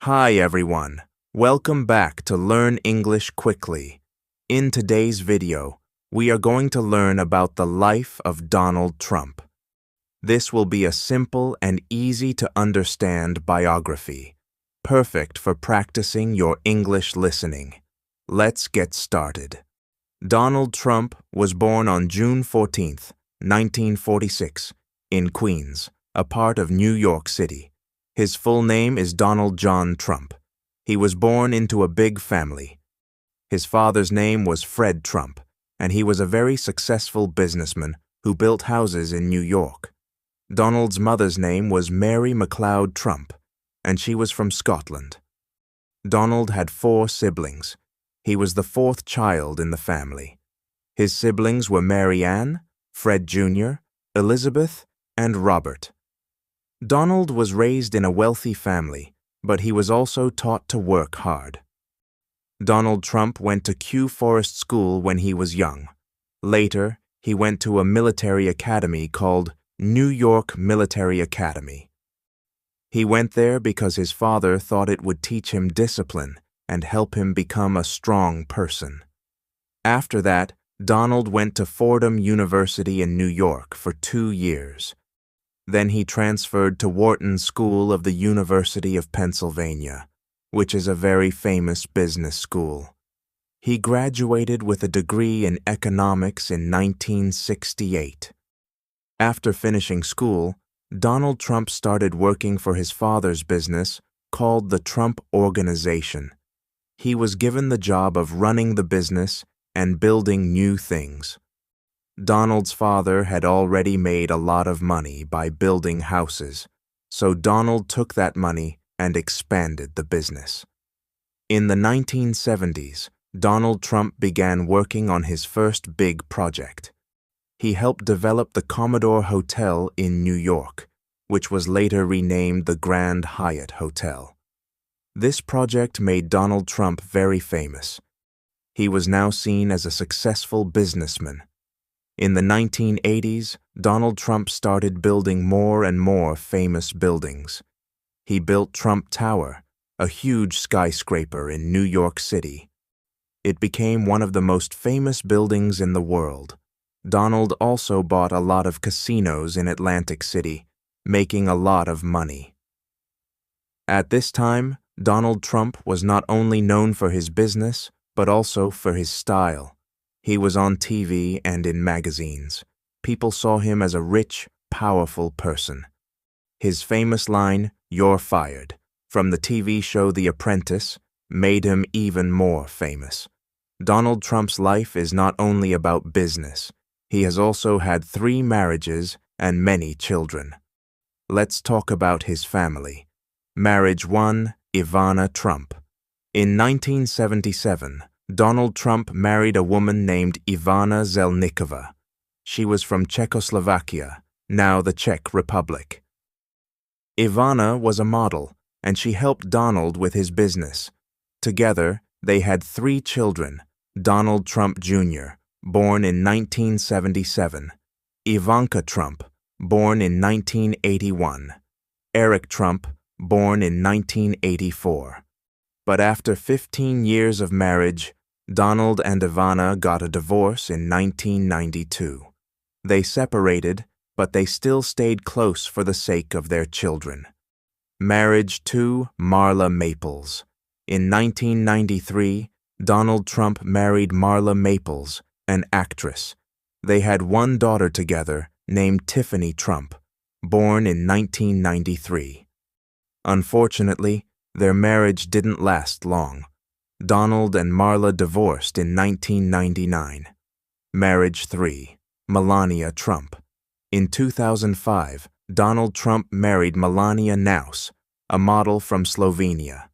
Hi everyone, welcome back to Learn English Quickly. In today's video, we are going to learn about the life of Donald Trump. This will be a simple and easy to understand biography, perfect for practicing your English listening. Let's get started. Donald Trump was born on June 14, 1946, in Queens, a part of New York City. His full name is Donald John Trump. He was born into a big family. His father's name was Fred Trump, and he was a very successful businessman who built houses in New York. Donald's mother's name was Mary MacLeod Trump, and she was from Scotland. Donald had 4 siblings. He was the 4th child in the family. His siblings were Mary Ann, Fred Jr., Elizabeth, and Robert. Donald was raised in a wealthy family, but he was also taught to work hard. Donald Trump went to Kew Forest School when he was young. Later, he went to a military academy called New York Military Academy. He went there because his father thought it would teach him discipline and help him become a strong person. After that, Donald went to Fordham University in New York for 2 years. Then he transferred to Wharton School of the University of Pennsylvania, which is a very famous business school. He graduated with a degree in economics in 1968. After finishing school, Donald Trump started working for his father's business called the Trump Organization. He was given the job of running the business and building new things. Donald's father had already made a lot of money by building houses, so Donald took that money and expanded the business. In the 1970s, Donald Trump began working on his first big project. He helped develop the Commodore Hotel in New York, which was later renamed the Grand Hyatt Hotel. This project made Donald Trump very famous. He was now seen as a successful businessman. In the 1980s, Donald Trump started building more and more famous buildings. He built Trump Tower, a huge skyscraper in New York City. It became one of the most famous buildings in the world. Donald also bought a lot of casinos in Atlantic City, making a lot of money. At this time, Donald Trump was not only known for his business, but also for his style. He was on TV and in magazines. People saw him as a rich, powerful person. His famous line, "You're fired," from the TV show The Apprentice, made him even more famous. Donald Trump's life is not only about business. He has also had 3 marriages and many children. Let's talk about his family. Marriage 1, Ivana Trump. In 1977, Donald Trump married a woman named Ivana Zelníková. She was from Czechoslovakia, now the Czech Republic. Ivana was a model, and she helped Donald with his business. Together, they had 3 children: Donald Trump Jr., born in 1977, Ivanka Trump, born in 1981, Eric Trump, born in 1984. But after 15 years of marriage, Donald and Ivana got a divorce in 1992. They separated, but they still stayed close for the sake of their children. Marriage 2, Marla Maples. In 1993, Donald Trump married Marla Maples, an actress. They had 1 daughter together named Tiffany Trump, born in 1993. Unfortunately, their marriage didn't last long. Donald and Marla divorced in 1999. Marriage 3, Melania Trump. In 2005, Donald Trump married Melania Naus, a model from Slovenia.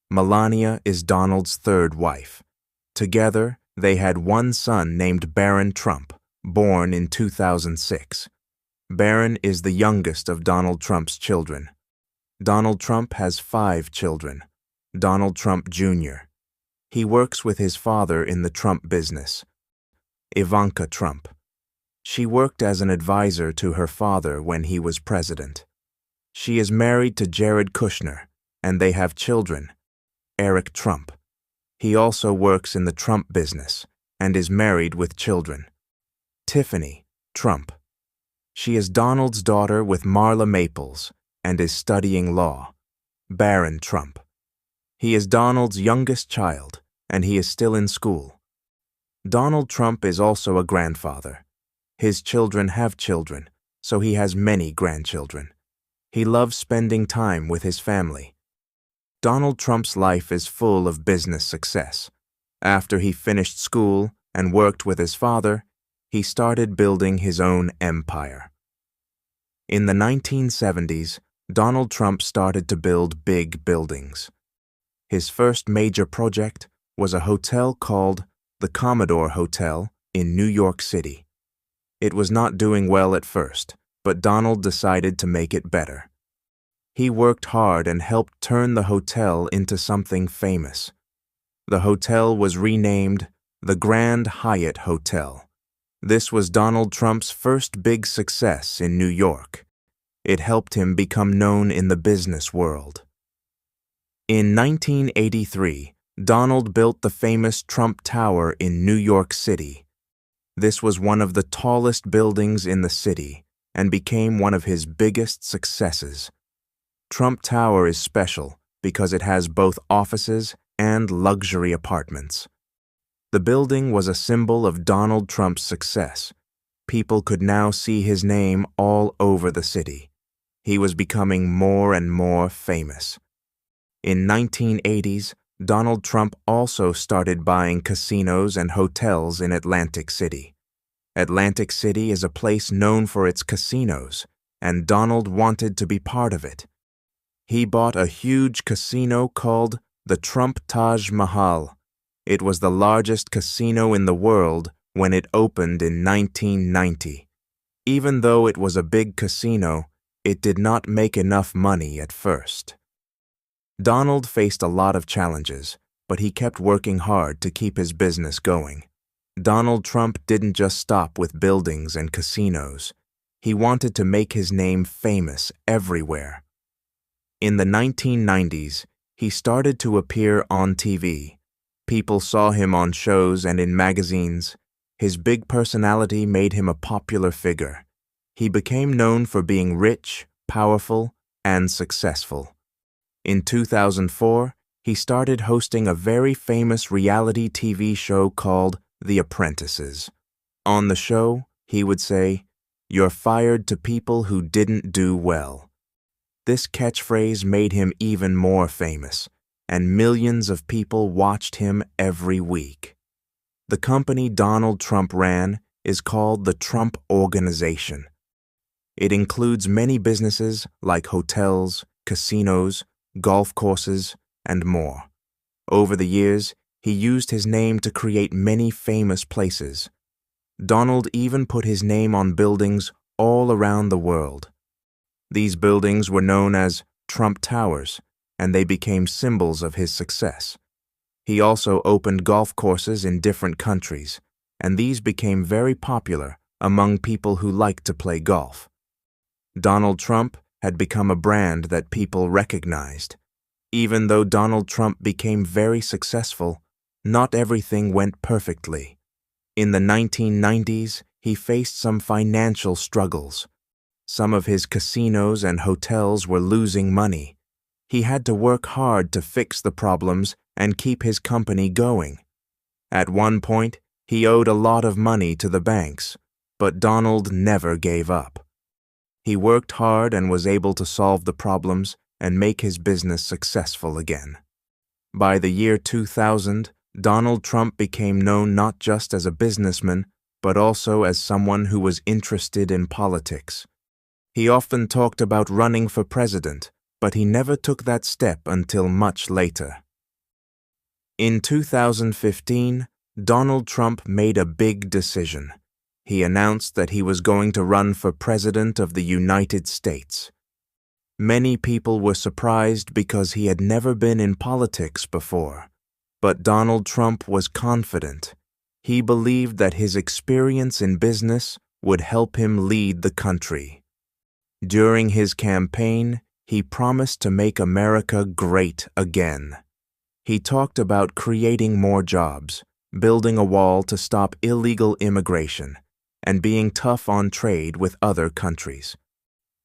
Melania is Donald's 3rd wife. Together, they had 1 son named Barron Trump, born in 2006. Barron is the youngest of Donald Trump's children. Donald Trump has 5 children. Donald Trump Jr. He works with his father in the Trump business. Ivanka Trump. She worked as an advisor to her father when he was president. She is married to Jared Kushner. and they have children, Eric Trump. He also works in the Trump business and is married with children. Tiffany Trump. She is Donald's daughter with Marla Maples and is studying law. Barron Trump. He is Donald's youngest child, and he is still in school. Donald Trump is also a grandfather. His children have children, so he has many grandchildren. He loves spending time with his family. Donald Trump's life is full of business success. After he finished school and worked with his father, he started building his own empire. In the 1970s, Donald Trump started to build big buildings. His first major project was a hotel called the Commodore Hotel in New York City. It was not doing well at first, but Donald decided to make it better. He worked hard and helped turn the hotel into something famous. The hotel was renamed the Grand Hyatt Hotel. This was Donald Trump's first big success in New York. It helped him become known in the business world. In 1983, Donald built the famous Trump Tower in New York City. This was one of the tallest buildings in the city and became one of his biggest successes. Trump Tower is special because it has both offices and luxury apartments. The building was a symbol of Donald Trump's success. People could now see his name all over the city. He was becoming more and more famous. In 1980s, Donald Trump also started buying casinos and hotels in Atlantic City. Atlantic City is a place known for its casinos, and Donald wanted to be part of it. He bought a huge casino called the Trump Taj Mahal. It was the largest casino in the world when it opened in 1990. Even though it was a big casino, it did not make enough money at first. Donald faced a lot of challenges, but he kept working hard to keep his business going. Donald Trump didn't just stop with buildings and casinos. He wanted to make his name famous everywhere. In the 1990s, he started to appear on TV. People saw him on shows and in magazines. His big personality made him a popular figure. He became known for being rich, powerful, and successful. In 2004, he started hosting a very famous reality TV show called The Apprentices. On the show, he would say, "You're fired to people who didn't do well." This catchphrase made him even more famous, and millions of people watched him every week. The company Donald Trump ran is called the Trump Organization. It includes many businesses like hotels, casinos, golf courses, and more. Over the years, he used his name to create many famous places. Donald even put his name on buildings all around the world. These buildings were known as Trump Towers, and they became symbols of his success. He also opened golf courses in different countries, and these became very popular among people who liked to play golf. Donald Trump had become a brand that people recognized. Even though Donald Trump became very successful, not everything went perfectly. In the 1990s, he faced some financial struggles. Some of his casinos and hotels were losing money. He had to work hard to fix the problems and keep his company going. At one point, he owed a lot of money to the banks, but Donald never gave up. He worked hard and was able to solve the problems and make his business successful again. By the year 2000, Donald Trump became known not just as a businessman, but also as someone who was interested in politics. He often talked about running for president, but he never took that step until much later. In 2015, Donald Trump made a big decision. He announced that he was going to run for President of the United States. Many people were surprised because he had never been in politics before. But Donald Trump was confident. He believed that his experience in business would help him lead the country. During his campaign, He promised to make America great again. He talked about creating more jobs, building a wall to stop illegal immigration, and being tough on trade with other countries.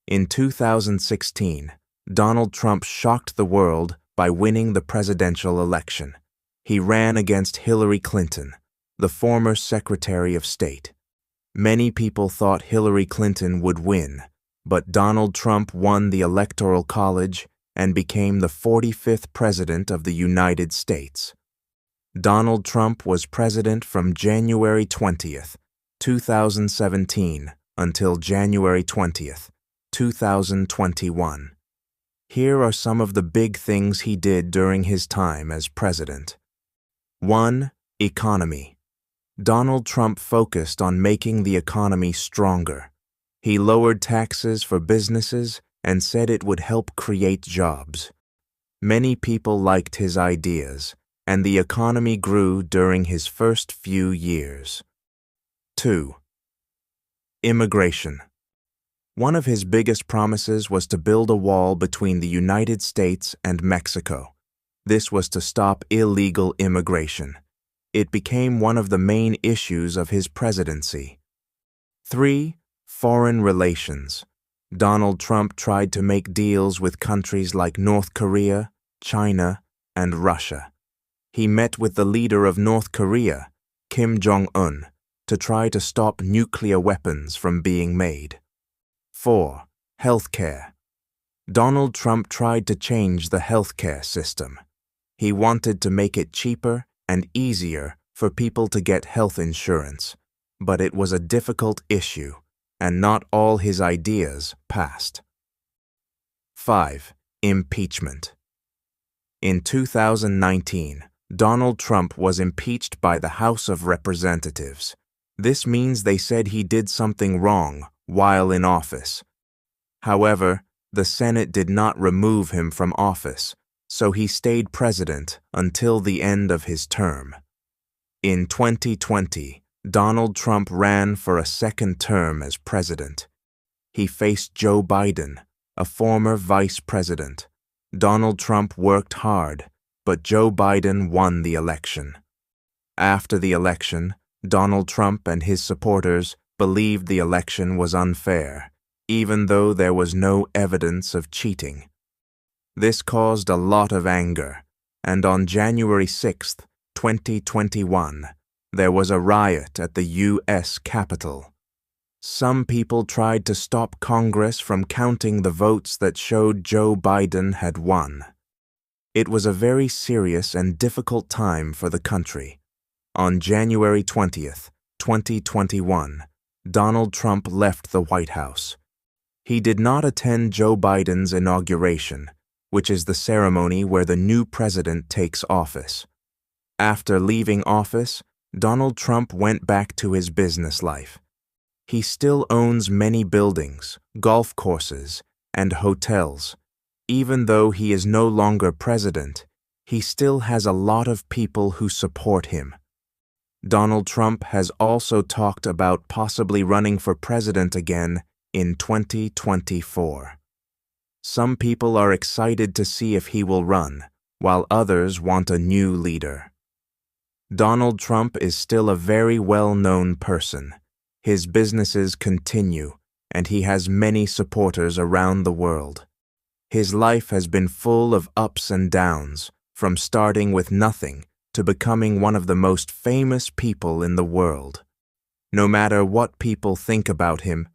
In 2016, Donald Trump shocked the world by winning the presidential election. He ran against Hillary Clinton, the former Secretary of State. Many people thought Hillary Clinton would win, but Donald Trump won the Electoral College and became the 45th President of the United States. Donald Trump was president from January 20th, 2017 until January 20th, 2021. Here are some of the big things he did during his time as president. 1. Economy. Donald Trump focused on making the economy stronger. He lowered taxes for businesses and said it would help create jobs. Many people liked his ideas, and the economy grew during his first few years. 2. Immigration. One of his biggest promises was to build a wall between the United States and Mexico. This was to stop illegal immigration. It became one of the main issues of his presidency. 3. Foreign relations. Donald Trump tried to make deals with countries like North Korea, China, and Russia. He met with the leader of North Korea, Kim Jong-un, to try to stop nuclear weapons from being made. 4. Healthcare. Donald Trump tried to change the healthcare system. He wanted to make it cheaper and easier for people to get health insurance, but it was a difficult issue, and not all his ideas passed. 5. Impeachment. In 2019, Donald Trump was impeached by the House of Representatives. This means they said he did something wrong while in office. However, the Senate did not remove him from office, so he stayed president until the end of his term. In 2020, Donald Trump ran for a second term as president. He faced Joe Biden, a former vice president. Donald Trump worked hard, but Joe Biden won the election. After the election, Donald Trump and his supporters believed the election was unfair, even though there was no evidence of cheating. This caused a lot of anger, and on January 6, 2021, there was a riot at the U.S. Capitol. Some people tried to stop Congress from counting the votes that showed Joe Biden had won. It was a very serious and difficult time for the country. On January 20th, 2021, Donald Trump left the White House. He did not attend Joe Biden's inauguration, which is the ceremony where the new president takes office. After leaving office, Donald Trump went back to his business life. He still owns many buildings, golf courses, and hotels. Even though he is no longer president, he still has a lot of people who support him. Donald Trump has also talked about possibly running for president again in 2024. Some people are excited to see if he will run, while others want a new leader. Donald Trump is still a very well-known person. His businesses continue, and he has many supporters around the world. His life has been full of ups and downs, from starting with nothing to becoming one of the most famous people in the world. No matter what people think about him,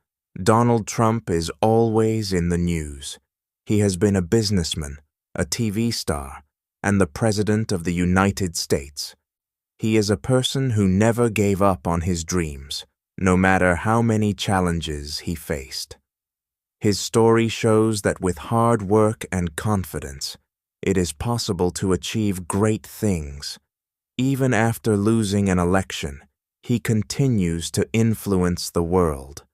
Donald Trump is always in the news. He has been a businessman, a TV star, and the President of the United States. He is a person who never gave up on his dreams, no matter how many challenges he faced. His story shows that with hard work and confidence, it is possible to achieve great things. Even after losing an election, he continues to influence the world.